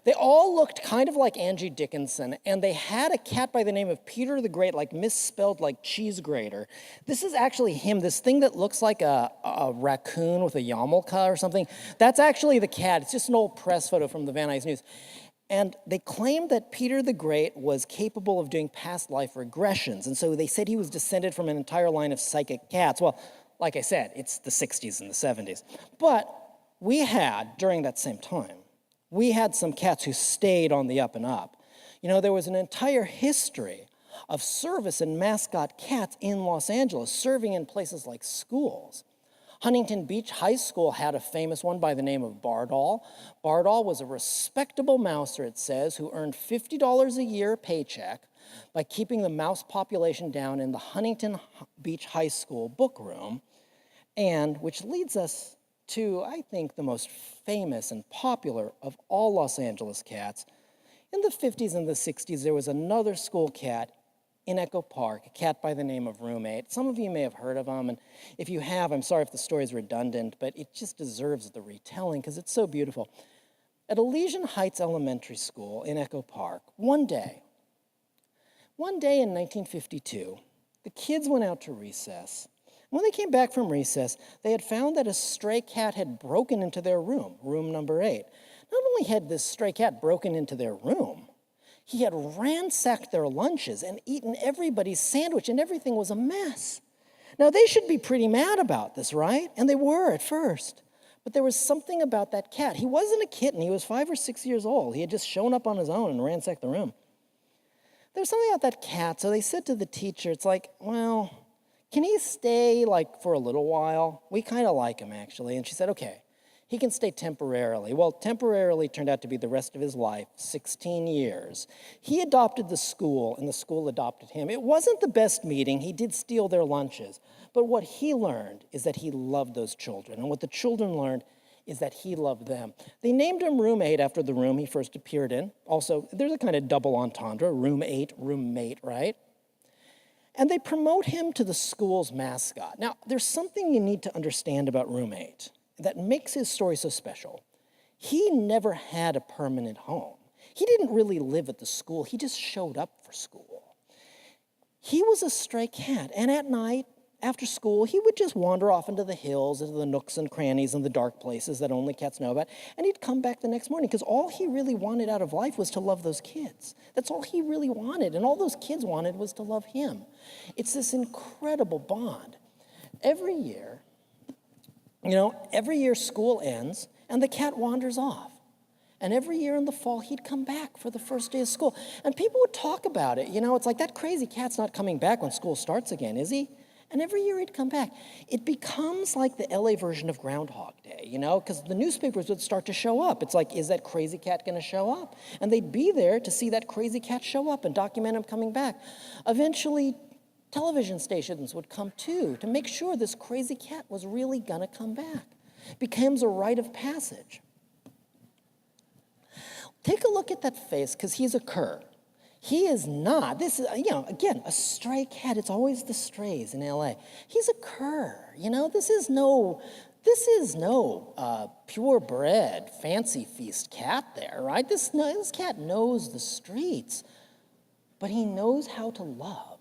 They all looked kind of like Angie Dickinson, and they had a cat by the name of Peter the Great, like misspelled like cheese grater. This is actually him, this thing that looks like a raccoon with a yarmulke or something. That's actually the cat. It's just an old press photo from the Van Nuys News. And they claimed that Peter the Great was capable of doing past life regressions, and so they said he was descended from an entire line of psychic cats. Well, like I said, it's the 60s and the 70s. But we had, during that same time, we had some cats who stayed on the up and up. You know, there was an entire history of service and mascot cats in Los Angeles, serving in places like schools. Huntington Beach High School had a famous one by the name of Bardol. Bardol was a respectable mouser, it says, who earned $50 a year paycheck by keeping the mouse population down in the Huntington Beach High School book room, and which leads us to, I think, the most famous and popular of all Los Angeles cats. In the 50s and the 60s, there was another school cat in Echo Park, a cat by the name of Roommate. Some of you may have heard of him, and if you have, I'm sorry if the story is redundant, but it just deserves the retelling because it's so beautiful. At Elysian Heights Elementary School in Echo Park, one day in 1952, the kids went out to recess. When they came back from recess, they had found that a stray cat had broken into their room, room number 8. Not only had this stray cat broken into their room, he had ransacked their lunches and eaten everybody's sandwich, and everything was a mess. Now, they should be pretty mad about this, right? And they were at first. But there was something about that cat. He wasn't a kitten. He was 5 or 6 years old. He had just shown up on his own and ransacked the room. There was something about that cat, so they said to the teacher, it's like, well, can he stay, like, for a little while? We kind of like him, actually. And she said, okay, he can stay temporarily. Well, temporarily turned out to be the rest of his life, 16 years. He adopted the school, and the school adopted him. It wasn't the best meeting. He did steal their lunches. But what he learned is that he loved those children. And what the children learned is that he loved them. They named him Roommate after the room he first appeared in. Also, there's a kind of double entendre, Roommate, roommate, right? And they promote him to the school's mascot. Now, there's something you need to understand about Roommate that makes his story so special. He never had a permanent home. He didn't really live at the school. He just showed up for school. He was a stray cat, and at night, after school, he would just wander off into the hills, into the nooks and crannies and the dark places that only cats know about, and he'd come back the next morning because all he really wanted out of life was to love those kids. That's all he really wanted, and all those kids wanted was to love him. It's this incredible bond. Every year school ends, and the cat wanders off. And every year in the fall, he'd come back for the first day of school. And people would talk about it. It's like, that crazy cat's not coming back when school starts again, is he? And every year he'd come back. It becomes like the LA version of Groundhog Day, because the newspapers would start to show up. It's like, is that crazy cat going to show up? And they'd be there to see that crazy cat show up and document him coming back. Eventually, television stations would come too to make sure this crazy cat was really going to come back. It becomes a rite of passage. Take a look at that face, because he's a cur. He is not. This is, again, a stray cat. It's always the strays in LA. He's a cur. This is no purebred fancy feast cat there, right? This cat knows the streets, but he knows how to love.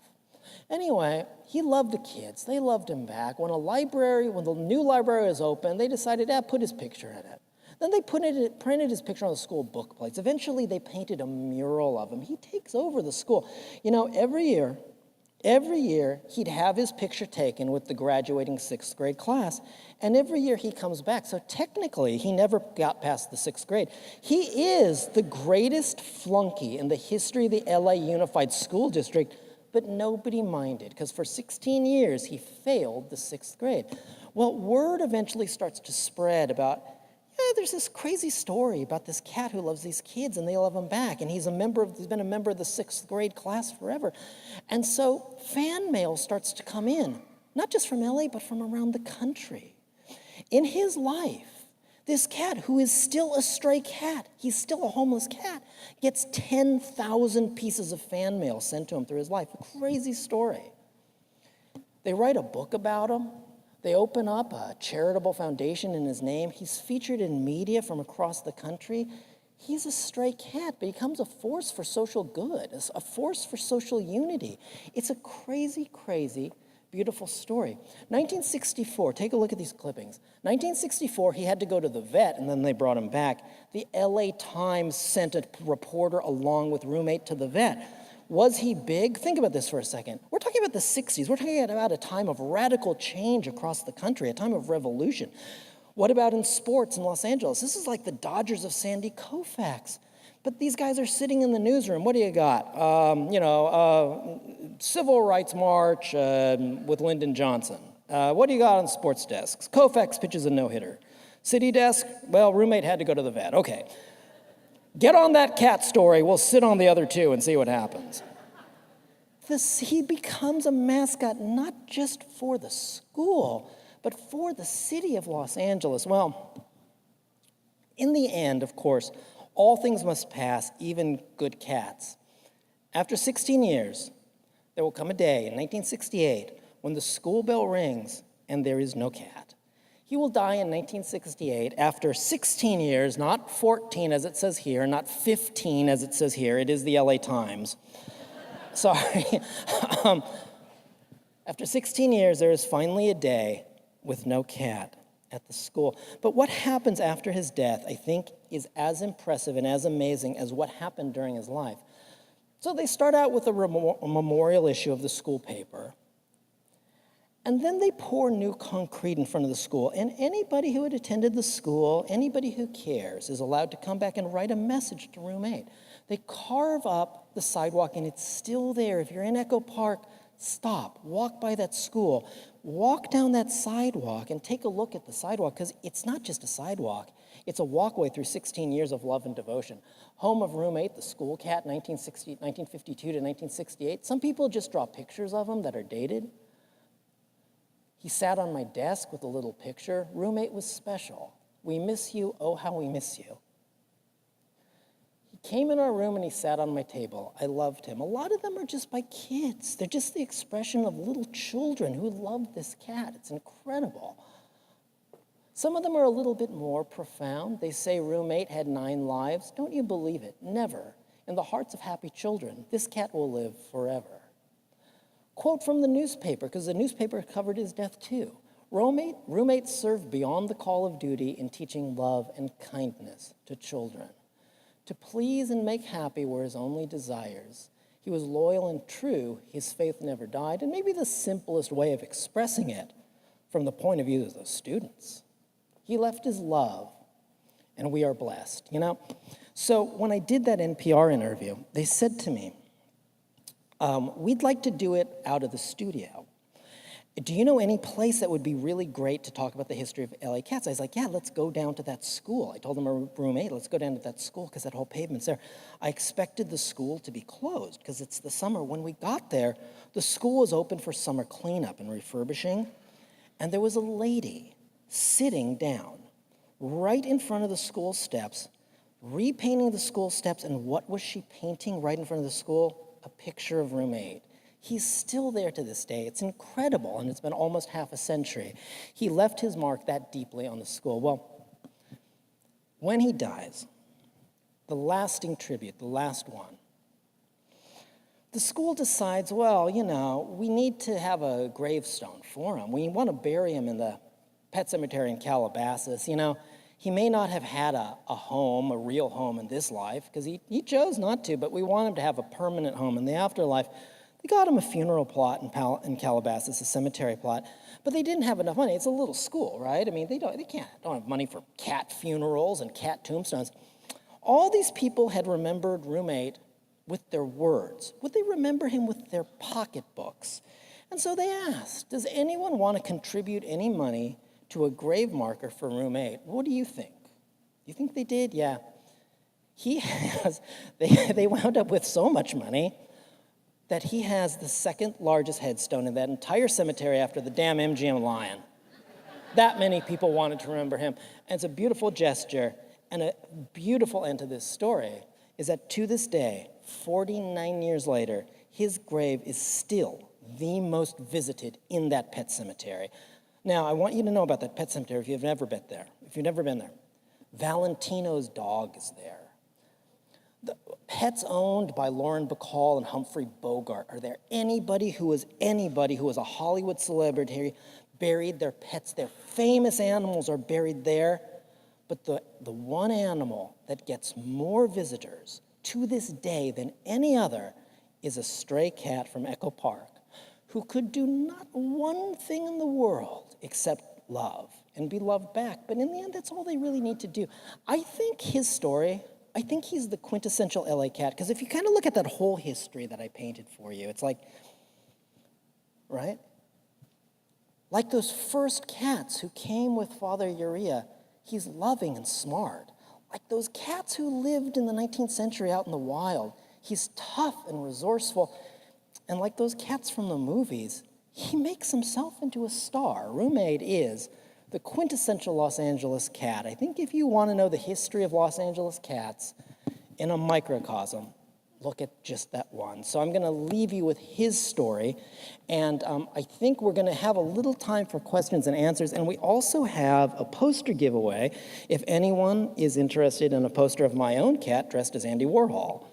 Anyway, he loved the kids. They loved him back. When the new library was open, they decided to put his picture in it. Then they printed his picture on the school book plates. Eventually, they painted a mural of him. He takes over the school. Every year, he'd have his picture taken with the graduating 6th grade class, and every year he comes back. So technically, he never got past the 6th grade. He is the greatest flunky in the history of the LA Unified School District, but nobody minded, because for 16 years, he failed the 6th grade. Well, word eventually starts to spread about, there's this crazy story about this cat who loves these kids and they love him back. And he's been a member of the 6th grade class forever. And so fan mail starts to come in, not just from LA, but from around the country. In his life, this cat, who is still a stray cat, he's still a homeless cat, gets 10,000 pieces of fan mail sent to him through his life. A crazy story. They write a book about him. They open up a charitable foundation in his name. He's featured in media from across the country. He's a stray cat, but he becomes a force for social good, a force for social unity. It's a crazy, crazy, beautiful story. 1964, take a look at these clippings. 1964, he had to go to the vet, and then they brought him back. The LA Times sent a reporter along with roommate to the vet. Was he big? Think about this for a second. We're talking about the 60s. We're talking about a time of radical change across the country, a time of revolution. What about in sports in Los Angeles? This is like the Dodgers of Sandy Koufax. But these guys are sitting in the newsroom. What do you got? Civil rights march with Lyndon Johnson. What do you got on sports desks? Koufax pitches a no-hitter. City desk, well, roommate had to go to the vet. Okay. Get on that cat story. We'll sit on the other two and see what happens. He becomes a mascot not just for the school, but for the city of Los Angeles. Well, in the end, of course, all things must pass, even good cats. After 16 years, there will come a day in 1968 when the school bell rings and there is no cat. He will die in 1968 after 16 years, not 14 as it says here, not 15 as it says here. It is the LA Times. Sorry. After 16 years, there is finally a day with no cat at the school. But what happens after his death, I think, is as impressive and as amazing as what happened during his life. So they start out with a memorial issue of the school paper. And then they pour new concrete in front of the school. And anybody who had attended the school, anybody who cares, is allowed to come back and write a message to roommate. They carve up the sidewalk, and it's still there. If you're in Echo Park, stop, walk by that school. Walk down that sidewalk and take a look at the sidewalk, because it's not just a sidewalk. It's a walkway through 16 years of love and devotion. Home of roommate, the school cat, 1952 to 1968. Some people just draw pictures of him that are dated. He sat on my desk with a little picture. Roommate was special. We miss you, oh how we miss you. He came in our room and he sat on my table. I loved him. A lot of them are just by kids. They're just the expression of little children who love this cat. It's incredible. Some of them are a little bit more profound. They say roommate had 9 lives. Don't you believe it? Never. In the hearts of happy children, this cat will live forever. Quote from the newspaper, because the newspaper covered his death too. Roommates served beyond the call of duty in teaching love and kindness to children. To please and make happy were his only desires. He was loyal and true. His faith never died. And maybe the simplest way of expressing it from the point of view of the students, he left his love, and we are blessed, So when I did that NPR interview, they said to me, we'd like to do it out of the studio. Do you know any place that would be really great to talk about the history of LA Cats? I was like, yeah, let's go down to that school. I told them a roommate, let's go down to that school because that whole pavement's there. I expected the school to be closed because it's the summer. When we got there, the school was open for summer cleanup and refurbishing, and there was a lady sitting down right in front of the school steps, repainting the school steps, and what was she painting right in front of the school? A picture of roommate. He's still there to this day. It's incredible, and it's been almost half a century. He left his mark that deeply on the school. Well, when he dies, the lasting tribute, the last one, the school decides, well, we need to have a gravestone for him. We want to bury him in the pet cemetery in Calabasas. He may not have had a home, a real home in this life, because he chose not to, but we want him to have a permanent home in the afterlife. They got him a funeral plot in Calabasas, a cemetery plot, but they didn't have enough money. It's a little school, right? I mean, they don't have money for cat funerals and cat tombstones. All these people had remembered roommate with their words. Would they remember him with their pocketbooks? And so they asked, does anyone want to contribute any money to a grave marker for roommate? What do you think? You think they did? Yeah. They wound up with so much money that he has the second largest headstone in that entire cemetery after the damn MGM lion. That many people wanted to remember him. And it's a beautiful gesture, and a beautiful end to this story is that to this day, 49 years later, his grave is still the most visited in that pet cemetery. Now, I want you to know about that pet cemetery if you've never been there. Valentino's dog is there. The pets owned by Lauren Bacall and Humphrey Bogart are there. Anybody who was a Hollywood celebrity buried their pets there. Famous animals are buried there. But the one animal that gets more visitors to this day than any other is a stray cat from Echo Park who could do not one thing in the world except love and be loved back. But in the end, that's all they really need to do. I think his story, he's the quintessential LA cat, because if you kind of look at that whole history that I painted for you, it's like, right? Like those first cats who came with Father Urea, he's loving and smart. Like those cats who lived in the 19th century out in the wild, he's tough and resourceful. And like those cats from the movies, he makes himself into a star. Roommate is the quintessential Los Angeles cat. I think if you want to know the history of Los Angeles cats in a microcosm, look at just that one. So I'm going to leave you with his story, and I think we're going to have a little time for questions and answers, and we also have a poster giveaway if anyone is interested in a poster of my own cat dressed as Andy Warhol.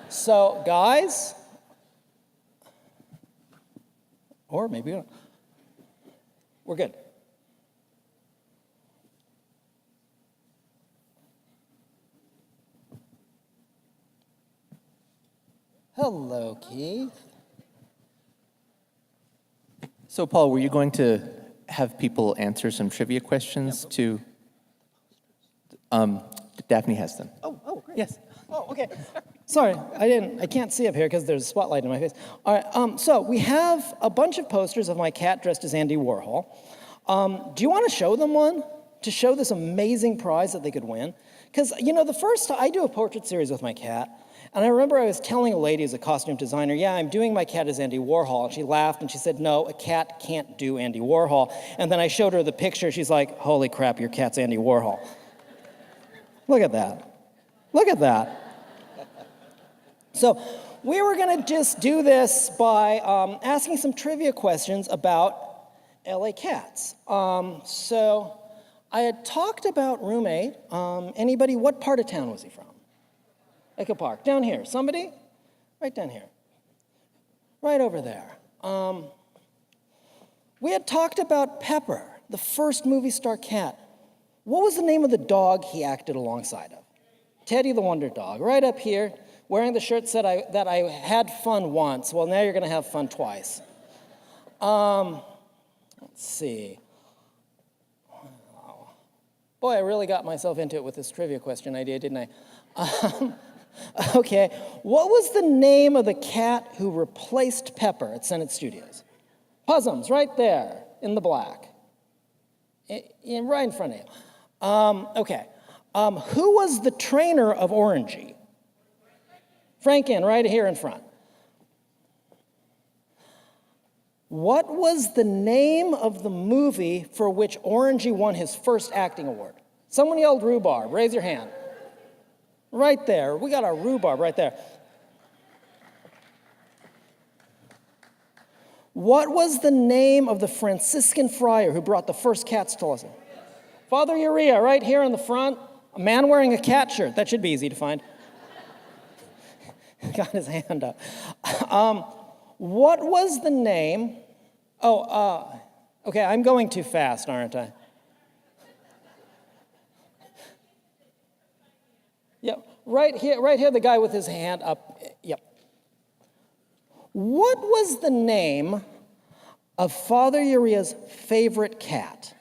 So, guys, or maybe we don't. We're good. Hello, Keith. So, Paul, were you going to have people answer some trivia questions to... Daphne has them. Oh, great. Yes. Oh, okay. Sorry, I can't see up here because there's a spotlight in my face. All right, so we have a bunch of posters of my cat dressed as Andy Warhol. Do you want to show them one? To show this amazing prize that they could win? Because, the first time I do a portrait series with my cat, and I remember I was telling a lady who's a costume designer, yeah, I'm doing my cat as Andy Warhol. And she laughed and she said, no, a cat can't do Andy Warhol. And then I showed her the picture. She's like, holy crap, your cat's Andy Warhol. Look at that. Look at that. So we were going to just do this by asking some trivia questions about LA cats. So I had talked about roommate. Anybody, what part of town was he from? Echo Park. Down here. Somebody? Right down here. Right over there. We had talked about Pepper, the first movie star cat. What was the name of the dog he acted alongside of? Teddy the Wonder Dog, right up here, wearing the shirt that I had fun once. Well, now you're going to have fun twice. Let's see. Wow. Boy, I really got myself into it with this trivia question idea, didn't I? Okay, what was the name of the cat who replaced Pepper at Senate Studios? Puzzums, right there, in the black. Right in front of you. Okay. Who was the trainer of Orangey? Franken, right here in front. What was the name of the movie for which Orangey won his first acting award? Someone yelled rhubarb. Raise your hand. Right there. We got our rhubarb right there. What was the name of the Franciscan friar who brought the first cats to us? Father Uriah, right here in the front. A man wearing a cat shirt. That should be easy to find. Got his hand up. What was the name? Okay, I'm going too fast, aren't I? Yep, right here, the guy with his hand up. Yep. What was the name of Father Uriah's favorite cat?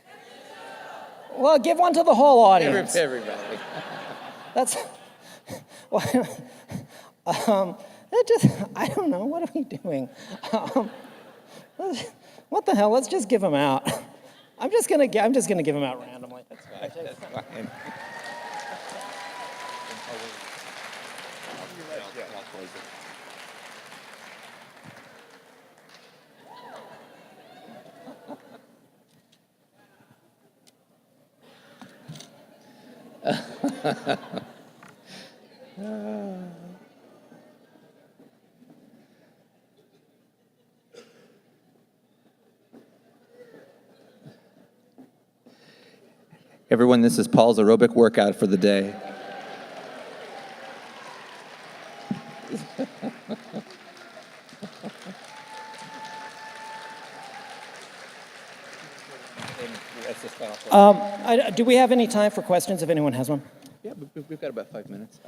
Well, give one to the whole audience. Everybody. That's, well, I don't know, what are we doing? What the hell, let's just give them out. I'm just gonna give them out randomly. That's fine. That's fine. Everyone, this is Paul's aerobic workout for the day. Do we have any time for questions if anyone has one? Yeah, we've got about 5 minutes.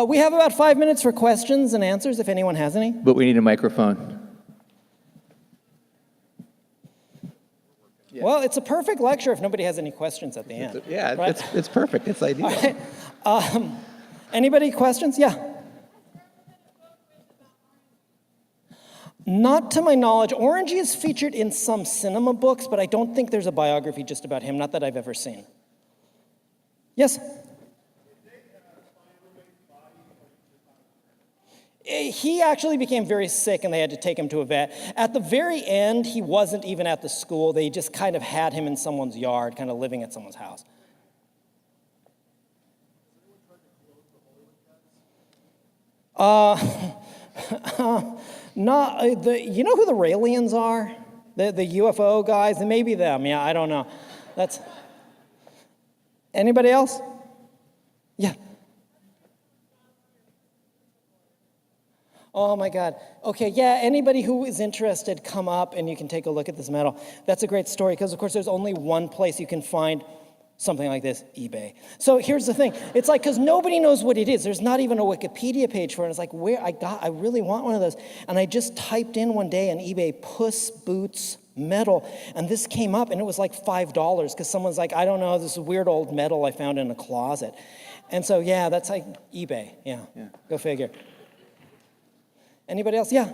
We have about 5 minutes for questions and answers if anyone has any. But we need a microphone. Yeah. Well, it's a perfect lecture if nobody has any questions at the end. Yeah, right? it's perfect. It's ideal. All right. Anybody questions? Yeah. Not to my knowledge. Orangey is featured in some cinema books, but I don't think there's a biography just about him, not that I've ever seen. Yes? He actually became very sick, and they had to take him to a vet. At the very end, he wasn't even at the school. They just kind of had him in someone's yard, kind of living at someone's house. You know who the Raelians are? The UFO guys? Maybe them. Yeah, I don't know. That's. Anybody else? Yeah. Oh my God. Okay, yeah, anybody who is interested, come up and you can take a look at this medal. That's a great story because, of course, there's only one place you can find something like this, eBay. So here's the thing. It's like, because nobody knows what it is. There's not even a Wikipedia page for it. It's like, I really want one of those. And I just typed in one day on eBay, Puss Boots medal, and this came up, and it was like $5 because someone's like, I don't know, this is a weird old medal I found in a closet. And so, yeah, that's like eBay. Yeah. Go figure. Anybody else? Yeah.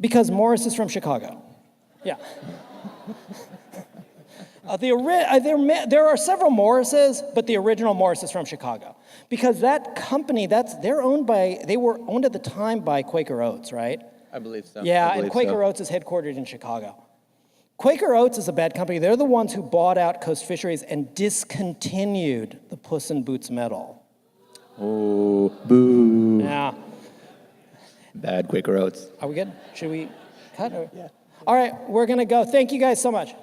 Because Morris is from Chicago. Yeah. There are several Morrises, but the original Morris is from Chicago. Because that company, they were owned at the time by Quaker Oats, right? I believe so. Yeah, and Quaker Oats is headquartered in Chicago. Quaker Oats is a bad company. They're the ones who bought out Coast Fisheries and discontinued the Puss in Boots medal. Oh, boo. Yeah. Bad Quaker Oats. Are we good? Should we cut? Yeah. All right, we're going to go. Thank you guys so much.